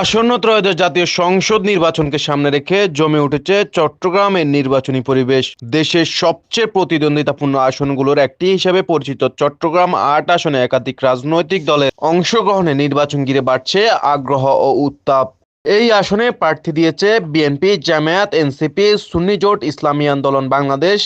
আসন্ন ত্রয়োদশ জাতীয় সংসদ নির্বাচনকে সামনে রেখে জমে উঠেছে চট্টগ্রামের নির্বাচনী পরিবেশ। দেশের সবচেয়ে প্রতিদ্বন্দ্বিতাপূর্ণ আসনগুলোর একটি হিসেবে পরিচিত চট্টগ্রাম ৮ আসনে একাধিক রাজনৈতিক দলের অংশগ্রহণে নির্বাচন ঘিরে বাড়ছে আগ্রহ ও উত্তাপ। এই আসনে প্রার্থী দিয়েছে বিএনপি, জামায়াত, এনসিপি, সুন্নি জোট, ইসলামী আন্দোলন বাংলাদেশ,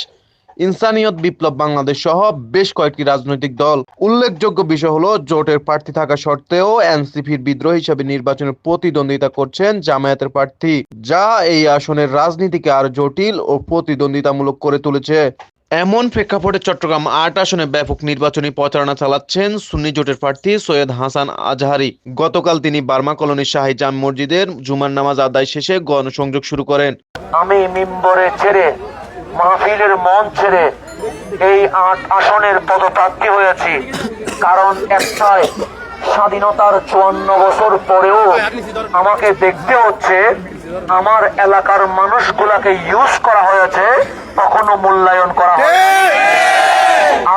ইনসানিয়ত বিপ্লব বাংলাদেশ সহ বেশ কয়েকটি রাজনৈতিক দল। উল্লেখযোগ্য বিষয় হলো, জোটের প্রার্থী থাকা সত্ত্বেও এনসিপির বিদ্রোহী হিসেবে নির্বাচনে প্রতিদ্বন্দ্বিতা করছেন জামায়াতের প্রার্থী, যা এই আসনের রাজনীতিকে আরো জটিল ও প্রতিদ্বন্দ্বিতামূলক করে তুলেছে। এমন প্রেক্ষাপটে চট্টগ্রাম ৮ আসনে ব্যাপক নির্বাচনী প্রচারণা চালাচ্ছেন সুন্নি জোটের প্রার্থী সৈয়দ হাসান আজহারী। গতকাল তিনি বার্মা কলোনির শাহী জাম মসজিদের জুমার নামাজ আদায় শেষে গণসংযোগ শুরু করেন। আমি মিম্বরে ছেড়ে, মাহফিলের মন ছেড়ে এই ৮ আসনের পদপ্রার্থী হয়েছি, কারণ একটাই, স্বাধীনতার ৫৪ বছর পরেও আমাকে দেখতে হচ্ছে আমার এলাকার মানুষগুলাকে ইউজ করা হয়েছে, কখনো মূল্যায়ন করা হয়নি।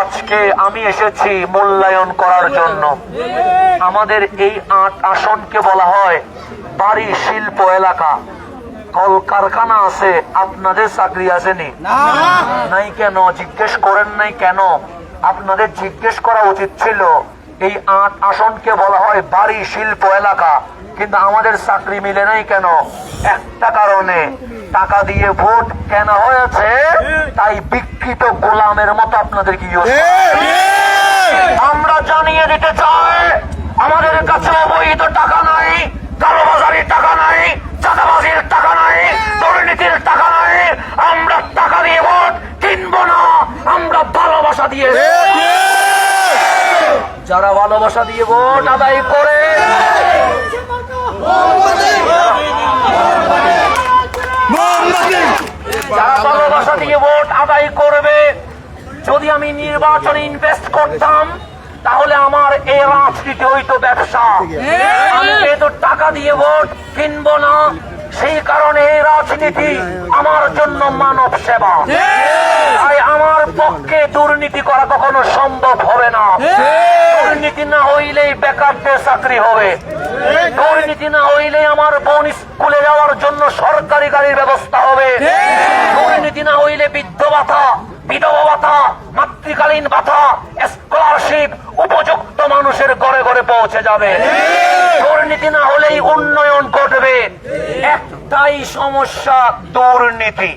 আজকে আমি এসেছি মূল্যায়ন করার জন্য। আমাদের এই ৮ আসনকে বলা হয় বাড়ি শিল্প এলাকা। কলকারখানা আছে, আপনাদের চাকরি আসেনি? নাই কেন? জিজ্ঞেস করেন নাই কেন? আপনাদের জিজ্ঞেস করা উচিত ছিল। এই ৮ আসনকে বলা হয় বাড়ি শিল্প এলাকা, কিন্তু আমাদের চাকরি মিলে নাই কেন? একটা কারণে, টাকা দিয়ে ভোট কেনা হয়েছে, তাই বিকৃত গোলামের মতো আপনাদেরকে ইউজ। আমরা জানিয়ে দিতে চাই, আমাদের কাছে অবৈধ টাকা নাই, কালোবাজারির টাকা নাই, চাঁদাবাজির টাকা নাই, দুর্নীতির টাকা নাই। আমরা টাকা দিয়ে ভোট কিনবো না, আমরা ভালোবাসা দিয়ে। যারা ভালোবাসা দিয়ে ভোট আদায় করে, যারা ভালোবাসা দিয়ে ভোট আদায় করবে, যদি আমি নির্বাচনে ইনভেস্ট করতাম তাহলে আমার এই রাজনীতি হইতো ব্যবসা। আমি যেহেতু টাকা দিয়ে ভোট কিনবো না, সেই কারণে এই রাজনীতি আমার জন্য মানব সেবা। তাই আমার পক্ষে দুর্নীতি করা কখনো সম্ভব হবে না। দুর্নীতি না হইলেই বেকারদের চাকরি হবে, দুর্নীতি না হইলেই আমার বোন স্কুলে যাওয়ার জন্য সরকারি গাড়ির ব্যবস্থা হবে, দুর্নীতি না হইলে বৃদ্ধ ভাতা, বিধবা ভাতা, মাতৃকালীন ভাতা, স্কলারশিপ উপযুক্ত মানুষের ঘরে ঘরে পৌঁছে যাবে। দুর্নীতি না হলেই উন্নয়ন ঘটবে। একটাই সমস্যা, দুর্নীতি।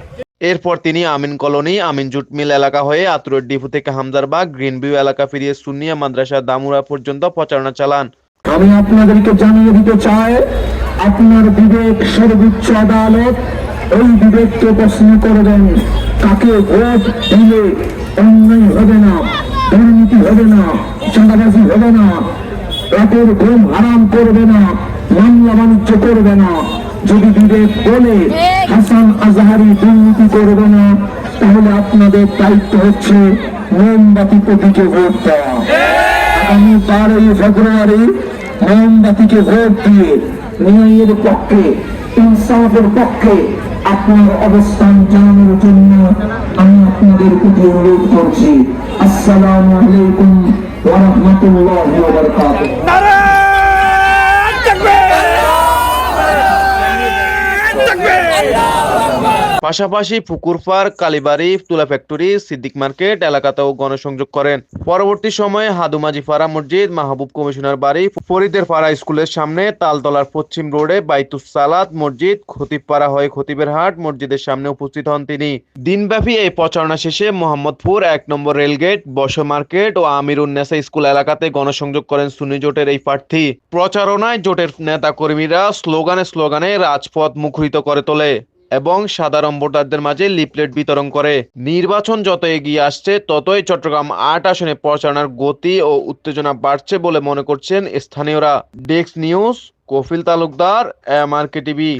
এরপর তিনি আমিন কলোনি, আমিন জুট মিল এলাকা হয়ে আতরোড ডিপো থেকে হামজারবাগ, গ্রিন ভিউ এলাকা ফিরিয়ে সুন্নিয়া মাদ্রাসা দামুরা পর্যন্ত প্রচারণা চালান। আমি আপনাদেরকে জানিয়ে দিতে চাই, আপনার বিবেক সর্বোচ্চ আদালত। ওই বিবেককে প্রশ্ন করবেন, কাকে ভোট দিলে অন্যায় হবে না, দুর্নীতি হবে না, চাঁদাবাজি হবে না, রাতের ঘুম হারাম করবে না, মামলা বাণিজ্য করবে না। যদি বিবেক বলে হাসান আজহারী দুর্নীতি করবে না, তাহলে আপনাদের দায়িত্ব হচ্ছে মোমবাতি প্রতীকে ভোট দেওয়া। আগামী 12ই ফেব্রুয়ারি মোমবাতিকে ভোট দিয়ে ন্যায়ের পক্ষে, ইনসাফের পক্ষে আপনার অবস্থান জানানোর জন্য আমি আপনাদের প্রতি অনুরোধ করছি। আসসালামু আলাইকুম ওয়া রাহমাতুল্লাহি ওয়া বারাকাতুহু। পাশাপাশি পুকুরপাড়, কালীবাড়ি, তুলা ফ্যাক্টরি, সিদ্দিক মার্কেট এলাকাতেও গণসংযোগ করেন। পরবর্তী সময়ে হাদুমাজি পাড়া মসজিদ, মাহবুব কমিশনার বাড়ি, ফরিদের পাড়া স্কুলের সামনে, তালতলার পশ্চিম রোডে বাইতুস সালাত মসজিদ, খতিবপাড়া হয়ে খতিবের হাট মসজিদের সামনে উপস্থিত হন তিনি। দিনব্যাপী এই প্রচারণা শেষে মোহাম্মদপুর ১ নম্বর রেলগেট, বস মার্কেট ও আমিরুন্নেসা স্কুল এলাকাতে গণসংযোগ করেন সুন্নি জোটের এই প্রার্থী। প্রচারণায় জোটের নেতা কর্মীরা স্লোগানে রাজপথ মুখরিত করে তোলে এবং সাধারণ ভোটারদের মাঝে লিফলেট বিতরণ করে। নির্বাচন যত এগিয়ে আসছে, ততই চট্টগ্রাম ৮ আসনে প্রচারণার গতি ও উত্তেজনা বাড়ছে বলে মনে করছেন স্থানীয়রা। Desk news, Kafil Talukdar, MRK TV.